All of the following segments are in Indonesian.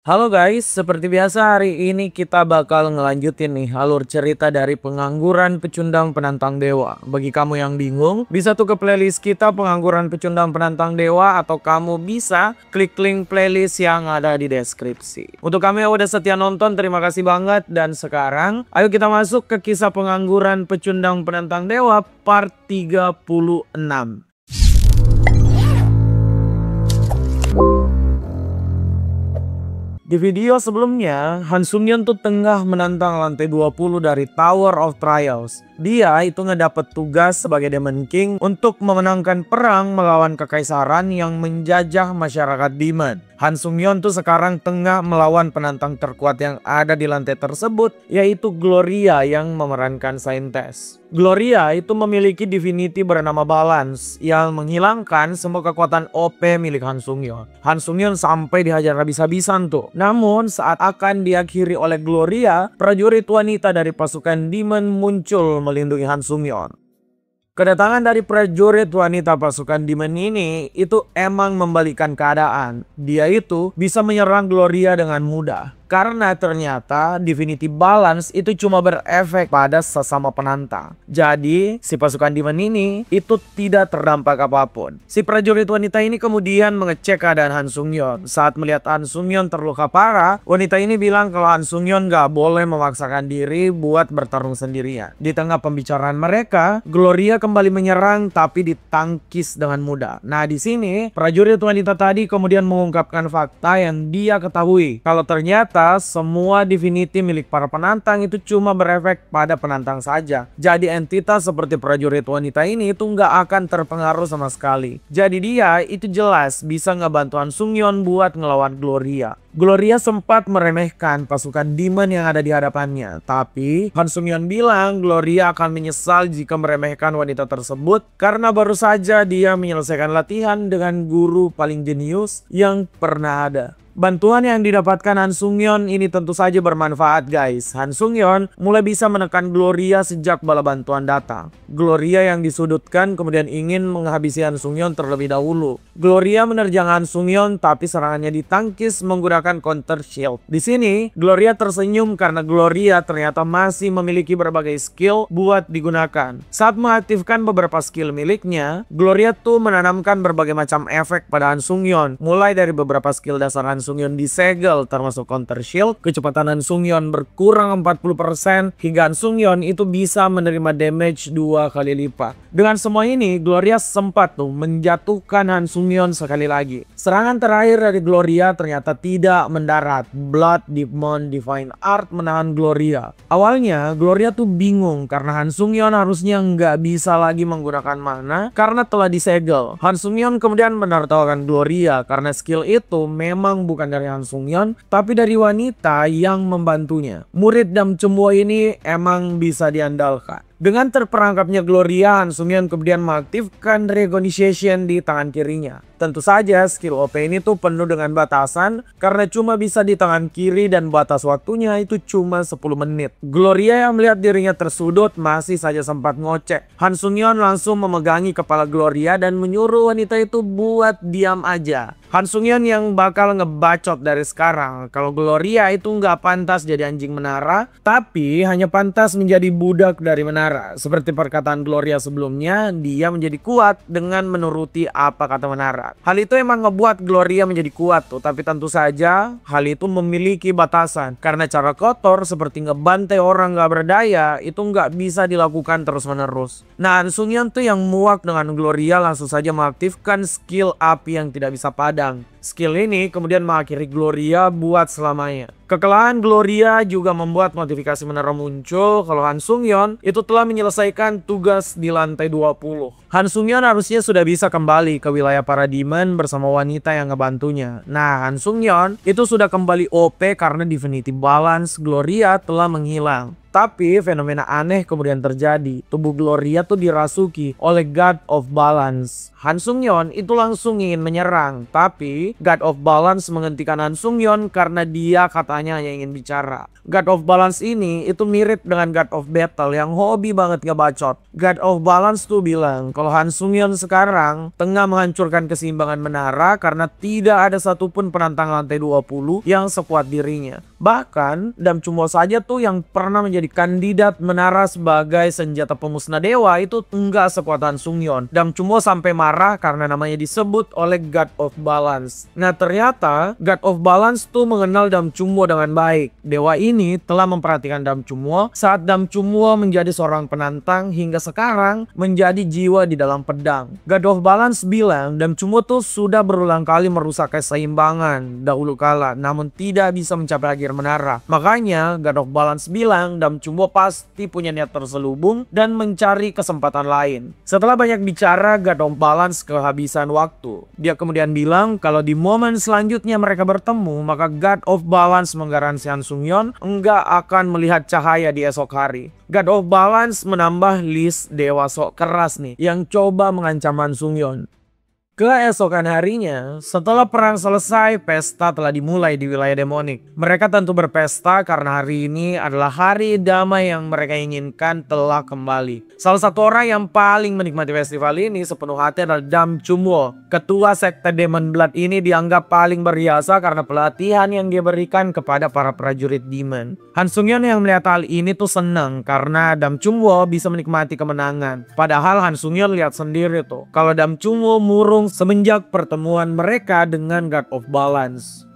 Halo guys, seperti biasa hari ini kita bakal ngelanjutin nih alur cerita dari Pengangguran Pecundang Penantang Dewa. Bagi kamu yang bingung, bisa tuh ke playlist kita Pengangguran Pecundang Penantang Dewa, atau kamu bisa klik link playlist yang ada di deskripsi. Untuk kamu yang udah setia nonton, terima kasih banget. Dan sekarang ayo kita masuk ke kisah Pengangguran Pecundang Penantang Dewa part 36. Di video sebelumnya, Han Sung-yeon tuh tengah menantang lantai 20 dari Tower of Trials. Dia itu ngedapet tugas sebagai Demon King untuk memenangkan perang melawan kekaisaran yang menjajah masyarakat Demon. Han Sung-yeon tuh sekarang tengah melawan penantang terkuat yang ada di lantai tersebut, yaitu Gloria yang memerankan Saintes. Gloria itu memiliki divinity bernama Balance yang menghilangkan semua kekuatan OP milik Han Sung-yeon. Han Sung-yeon sampai dihajar habis-habisan tuh. Namun saat akan diakhiri oleh Gloria, prajurit wanita dari pasukan Demon muncul melindungi Han Sung-yeon. Kedatangan dari prajurit wanita pasukan Demon ini itu emang membalikkan keadaan. Dia itu bisa menyerang Gloria dengan mudah. Karena ternyata Divinity Balance itu cuma berefek pada sesama penantang. Jadi si pasukan Demon ini itu tidak terdampak apapun. Si prajurit wanita ini kemudian mengecek keadaan Han Sung-yeon. Saat melihat Han Sung-yeon terluka parah, wanita ini bilang kalau Han Sung-yeon gak boleh memaksakan diri buat bertarung sendirian. Di tengah pembicaraan mereka, Gloria kembali menyerang tapi ditangkis dengan mudah. Nah di sini prajurit wanita tadi kemudian mengungkapkan fakta yang dia ketahui. Kalau ternyata semua divinity milik para penantang itu cuma berefek pada penantang saja. Jadi entitas seperti prajurit wanita ini itu nggak akan terpengaruh sama sekali. Jadi dia itu jelas bisa ngebantu Han Sung-yeon buat ngelawan Gloria. Gloria sempat meremehkan pasukan Demon yang ada di hadapannya. Tapi Han Sung-yeon bilang Gloria akan menyesal jika meremehkan wanita tersebut karena baru saja dia menyelesaikan latihan dengan guru paling jenius yang pernah ada. Bantuan yang didapatkan Han Sung-yeon ini tentu saja bermanfaat guys. Han Sung-yeon mulai bisa menekan Gloria sejak bala bantuan datang. Gloria yang disudutkan kemudian ingin menghabisi Han Sung-yeon terlebih dahulu. Gloria menerjang Han Sung-yeon tapi serangannya ditangkis menggunakan counter shield. Di sini Gloria tersenyum karena Gloria ternyata masih memiliki berbagai skill buat digunakan. Saat mengaktifkan beberapa skill miliknya, Gloria tuh menanamkan berbagai macam efek pada Han Sung-yeon. Mulai dari beberapa skill dasar Han Sung-yeon disegel termasuk counter shield, kecepatan Han Sung-yeon berkurang 40%, hingga Han Sung-yeon itu bisa menerima damage 2 kali lipat. Dengan semua ini, Gloria sempat tuh menjatuhkan Han Sung-yeon sekali lagi. Serangan terakhir dari Gloria ternyata tidak mendarat. Blood Demon Divine Art menahan Gloria. Awalnya Gloria tuh bingung karena Han Sung-yeon harusnya nggak bisa lagi menggunakan mana karena telah disegel. Han Sung-yeon kemudian menertawakan Gloria karena skill itu memang bukan dari Han Sung-yeon tapi dari wanita yang membantunya. Murid Dam Cemua ini emang bisa diandalkan. Dengan terperangkapnya Gloria, Han Sung-yeon kemudian mengaktifkan Regonization di tangan kirinya. Tentu saja skill OP ini tuh penuh dengan batasan karena cuma bisa di tangan kiri dan batas waktunya itu cuma 10 menit. Gloria yang melihat dirinya tersudut masih saja sempat ngoceh. Han Sung-yeon langsung memegangi kepala Gloria dan menyuruh wanita itu buat diam aja. Han Sung-yeon yang bakal ngebacot dari sekarang kalau Gloria itu nggak pantas jadi anjing menara, tapi hanya pantas menjadi budak dari menara. Seperti perkataan Gloria sebelumnya, dia menjadi kuat dengan menuruti apa kata menara. Hal itu emang ngebuat Gloria menjadi kuat tuh, tapi tentu saja hal itu memiliki batasan. Karena cara kotor seperti ngebantai orang gak berdaya itu nggak bisa dilakukan terus menerus. Nah Han Sung-yeon tuh yang muak dengan Gloria langsung saja mengaktifkan skill api yang tidak bisa padam. Skill ini kemudian mengakhiri Gloria buat selamanya. Kekalahan Gloria juga membuat notifikasi menara muncul kalau Han Sung-yeon itu telah menyelesaikan tugas di lantai 20. Han Sung-yeon harusnya sudah bisa kembali ke wilayah para Demon bersama wanita yang ngebantunya. Nah Han Sung-yeon itu sudah kembali OP karena Divinity Balance Gloria telah menghilang. Tapi fenomena aneh kemudian terjadi. Tubuh Gloria tuh dirasuki oleh God of Balance. Han Sung-yeon itu langsung ingin menyerang, tapi God of Balance menghentikan Han Sung-yeon karena dia katanya hanya ingin bicara. God of Balance ini itu mirip dengan God of Battle yang hobi banget ngebacot. God of Balance tuh bilang kalau Han Sung-yeon sekarang tengah menghancurkan keseimbangan menara karena tidak ada satupun penantang lantai 20 yang sekuat dirinya. Bahkan Dam Chunmo saja tuh yang pernah menjadi kandidat menara sebagai senjata pemusnah dewa itu enggak sekuat Han Sung-yeon. Dam Chunmo sampai marah karena namanya disebut oleh God of Balance. Nah ternyata God of Balance tuh mengenal Dam Chunmo dengan baik. Dewa ini telah memperhatikan Dam Chunmo saat Dam Chunmo menjadi seorang penantang hingga sekarang menjadi jiwa di dalam pedang. God of Balance bilang Dam Chunmo tuh sudah berulang kali merusak keseimbangan dahulu kala namun tidak bisa mencapai akhir menara. Makanya God of Balance bilang Dam Chunmo pasti punya niat terselubung dan mencari kesempatan lain. Setelah banyak bicara, God of Balance kehabisan waktu. Dia kemudian bilang kalau di momen selanjutnya mereka bertemu, maka God of Balance menggaransi Han Sung-yeon enggak akan melihat cahaya di esok hari. God of Balance menambah list dewa sok keras nih yang coba mengancam Han Sung-yeon. Keesokan harinya, setelah perang selesai, pesta telah dimulai di wilayah demonik. Mereka tentu berpesta karena hari ini adalah hari damai yang mereka inginkan telah kembali. Salah satu orang yang paling menikmati festival ini sepenuh hati adalah Dam Chunmo. Ketua sekte Demon Blood ini dianggap paling berjasa karena pelatihan yang dia berikan kepada para prajurit demon. Han Sung-yeon yang melihat hal ini tuh senang karena Dam Chunmo bisa menikmati kemenangan. Padahal Han Sung-yeon lihat sendiri tuh kalau Dam Chunmo murung semenjak pertemuan mereka dengan God of Balance.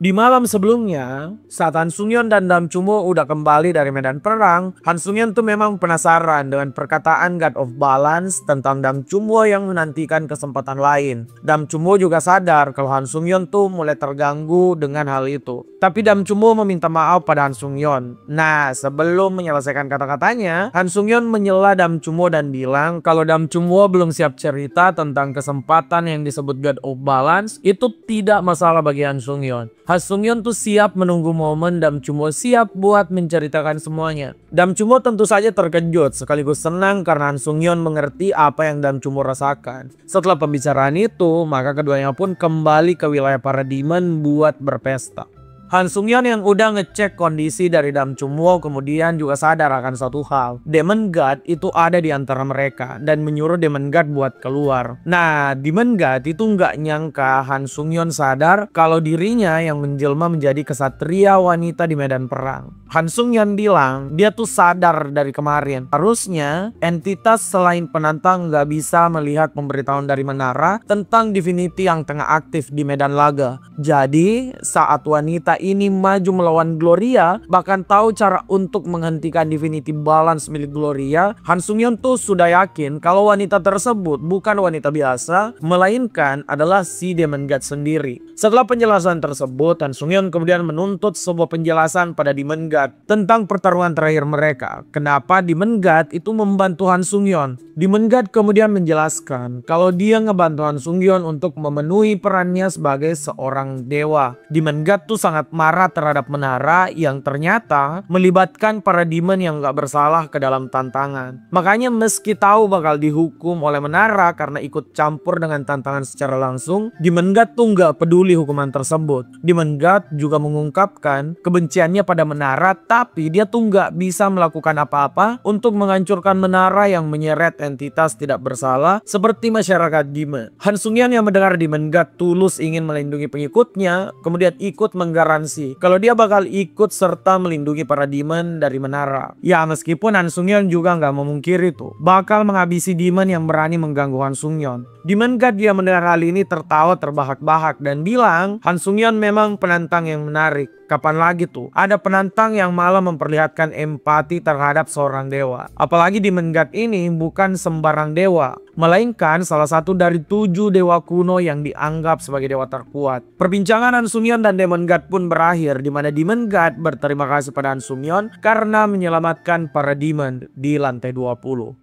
Di malam sebelumnya, saat Han Sung-yeon dan Dam Chunmo udah kembali dari medan perang, Han Sung-yeon tuh memang penasaran dengan perkataan God of Balance tentang Dam Chunmo yang menantikan kesempatan lain. Dam Chunmo juga sadar kalau Han Sung-yeon tuh mulai terganggu dengan hal itu. Tapi Dam Chunmo meminta maaf pada Han Sung-yeon. Nah, sebelum menyelesaikan kata-katanya, Han Sung-yeon menyela Dam Chunmo dan bilang kalau Dam Chunmo belum siap cerita tentang kesempatan yang disebut God of Balance, itu tidak masalah bagi Han Sung-yeon. Han Sung-yeon tuh siap menunggu momen Dam Chunmo siap buat menceritakan semuanya. Dam Chunmo tentu saja terkejut sekaligus senang karena Han Sung-yeon mengerti apa yang Dam Chunmo rasakan. Setelah pembicaraan itu, maka keduanya pun kembali ke wilayah para demon buat berpesta. Han Sung-yeon yang udah ngecek kondisi dari Dam Chunmo kemudian juga sadar akan satu hal. Demon God itu ada di antara mereka dan menyuruh Demon God buat keluar. Nah, Demon God itu nggak nyangka Han Sung-yeon sadar kalau dirinya yang menjelma menjadi kesatria wanita di medan perang. Han Sung-yeon bilang dia tuh sadar dari kemarin. Harusnya entitas selain penantang nggak bisa melihat pemberitahuan dari menara tentang Divinity yang tengah aktif di medan laga. Jadi saat wanita ini maju melawan Gloria, bahkan tahu cara untuk menghentikan Divinity Balance milik Gloria, Han Sung-yeon tuh sudah yakin kalau wanita tersebut bukan wanita biasa, melainkan adalah si Demon God sendiri. Setelah penjelasan tersebut, Han Sung-yeon kemudian menuntut sebuah penjelasan pada Demon God tentang pertarungan terakhir mereka. Kenapa Demon God itu membantu Han Sung-yeon? Demon God kemudian menjelaskan kalau dia ngebantu Han Sung-yeon untuk memenuhi perannya sebagai seorang dewa. Demon God tuh sangat marah terhadap menara yang ternyata melibatkan para demon yang gak bersalah ke dalam tantangan. Makanya meski tahu bakal dihukum oleh menara karena ikut campur dengan tantangan secara langsung, Demon God tuh gak peduli hukuman tersebut. Demon God juga mengungkapkan kebenciannya pada menara, tapi dia tuh gak bisa melakukan apa-apa untuk menghancurkan menara yang menyeret entitas tidak bersalah seperti masyarakat demon. Han Sung-yeon yang mendengar Demon God tulus ingin melindungi pengikutnya, kemudian ikut menggaransi kalau dia bakal ikut serta melindungi para demon dari menara. Ya meskipun Han Sung-yeon juga nggak memungkiri itu bakal menghabisi demon yang berani mengganggu Han Sung-yeon. Demon God dia mendengar hal ini tertawa terbahak-bahak dan bilang Han Sung-yeon memang penantang yang menarik. Kapan lagi tuh ada penantang yang malah memperlihatkan empati terhadap seorang dewa. Apalagi Demon God ini bukan sembarang dewa, melainkan salah satu dari 7 dewa kuno yang dianggap sebagai dewa terkuat. Perbincangan Han Sung-yeon dan Demon God pun berakhir di mana Demon God berterima kasih pada Han Sung-yeon karena menyelamatkan para demon di lantai 20.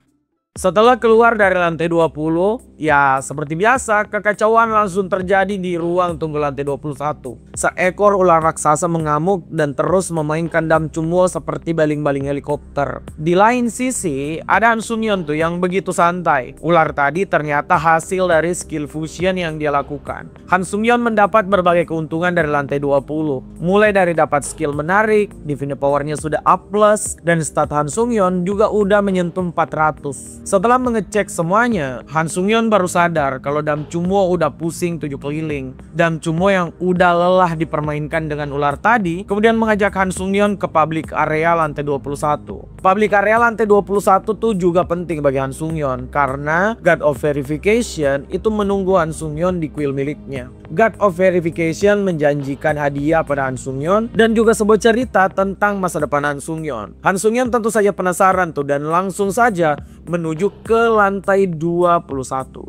Setelah keluar dari lantai 20, ya seperti biasa kekacauan langsung terjadi di ruang tunggu lantai 21. Seekor ular raksasa mengamuk dan terus memainkan dam cumuo seperti baling-baling helikopter. Di lain sisi, ada Han Sung-yeon tuh yang begitu santai. Ular tadi ternyata hasil dari skill fusion yang dia lakukan. Han Sung-yeon mendapat berbagai keuntungan dari lantai 20. Mulai dari dapat skill menarik, divine powernya sudah up plus, dan stat Han Sung-yeon juga udah menyentuh 400. Setelah mengecek semuanya, Han Sung-yeon baru sadar kalau dam cumuo udah pusing 7 keliling. Dam cumuo yang udah lelah dipermainkan dengan ular tadi kemudian mengajak Han Sung-yeon ke public area lantai 21. Public area lantai 21 tuh juga penting bagi Han Sung-yeon karena God of Verification itu menunggu Han Sung-yeon di kuil miliknya. God of Verification menjanjikan hadiah pada Han Sung-yeon dan juga sebuah cerita tentang masa depan Han Sung-yeon. Han Sung-yeon tentu saja penasaran tuh dan langsung saja menuju ke lantai 21.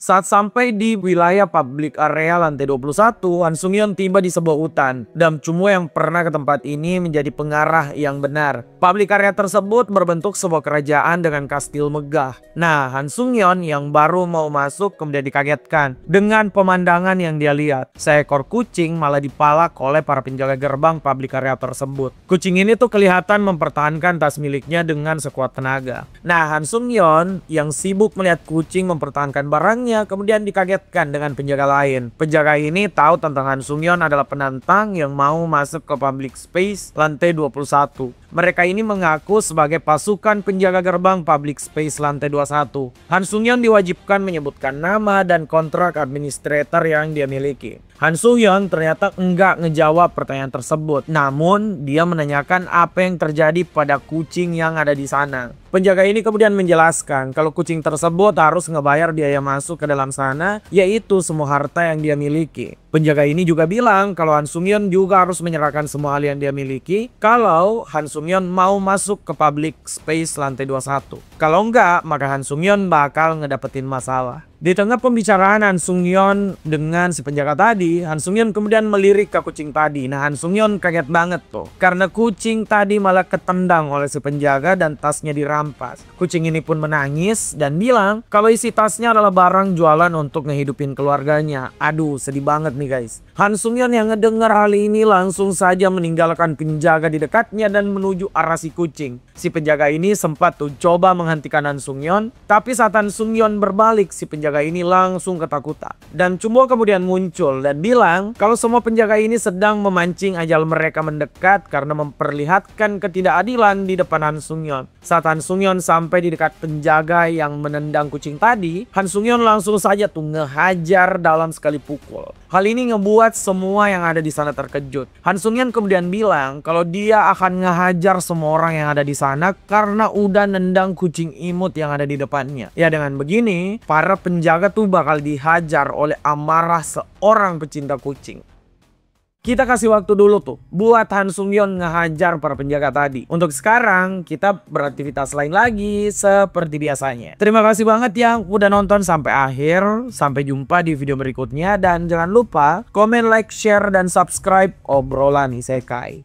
Saat sampai di wilayah public area lantai 21, Han Sung-yeon tiba di sebuah hutan. Dam cumuo yang pernah ke tempat ini menjadi pengarah yang benar. Public area tersebut berbentuk sebuah kerajaan dengan kastil megah. Nah, Han Sung-yeon yang baru mau masuk kemudian dikagetkan dengan pemandangan yang dia lihat. Seekor kucing malah dipalak oleh para penjaga gerbang public area tersebut. Kucing ini tuh kelihatan mempertahankan tas miliknya dengan sekuat tenaga. Nah, Han Sung-yeon yang sibuk melihat kucing mempertahankan barangnya kemudian dikagetkan dengan penjaga lain. Penjaga ini tahu tentang Han Sung-yeon adalah penantang yang mau masuk ke public space lantai 21. Mereka ini mengaku sebagai pasukan penjaga gerbang public space lantai 21. Han Sung-yeon diwajibkan menyebutkan nama dan kontrak administrator yang dia miliki. Han Sung-yeon ternyata enggak ngejawab pertanyaan tersebut. Namun dia menanyakan apa yang terjadi pada kucing yang ada di sana. Penjaga ini kemudian menjelaskan kalau kucing tersebut harus ngebayar biaya masuk ke dalam sana, yaitu semua harta yang dia miliki. Penjaga ini juga bilang kalau Han Sung-yeon juga harus menyerahkan semua hal yang dia miliki kalau Han Sung-yeon mau masuk ke public space lantai 21. Kalau enggak, maka Han Sung-yeon bakal ngedapetin masalah. Di tengah pembicaraan Han Sung-yeon dengan si penjaga tadi, Han Sung-yeon kemudian melirik ke kucing tadi. Nah, Han Sung-yeon kaget banget tuh karena kucing tadi malah ketendang oleh si penjaga dan tasnya dirampas. Kucing ini pun menangis dan bilang kalau isi tasnya adalah barang jualan untuk ngehidupin keluarganya. Aduh, sedih banget nih guys. Han Sung-yeon yang ngedengar hal ini langsung saja meninggalkan penjaga di dekatnya dan menuju arah si kucing. Si penjaga ini sempat tuh coba menghentikan Han Sung-yeon, tapi saat Han Sung-yeon berbalik, si penjaga ini langsung ketakutan. Dan cumuo kemudian muncul dan bilang kalau semua penjaga ini sedang memancing ajal mereka mendekat karena memperlihatkan ketidakadilan di depan Han Sung-yeon. Saat Han Sung-yeon sampai di dekat penjaga yang menendang kucing tadi, Han Sung-yeon langsung saja tuh ngehajar dalam sekali pukul. Hal ini ngebuat semua yang ada di sana terkejut. Han Sung-yeon kemudian bilang kalau dia akan ngehajar semua orang yang ada di sana karena udah nendang kucing imut yang ada di depannya. Ya dengan begini, para penjaga tuh bakal dihajar oleh amarah seorang pecinta kucing. Kita kasih waktu dulu tuh buat Han Sung-yeon ngehajar para penjaga tadi. Untuk sekarang kita beraktivitas lain lagi seperti biasanya. Terima kasih banget yang udah nonton sampai akhir. Sampai jumpa di video berikutnya dan jangan lupa komen, like, share, dan subscribe obrolan isekai.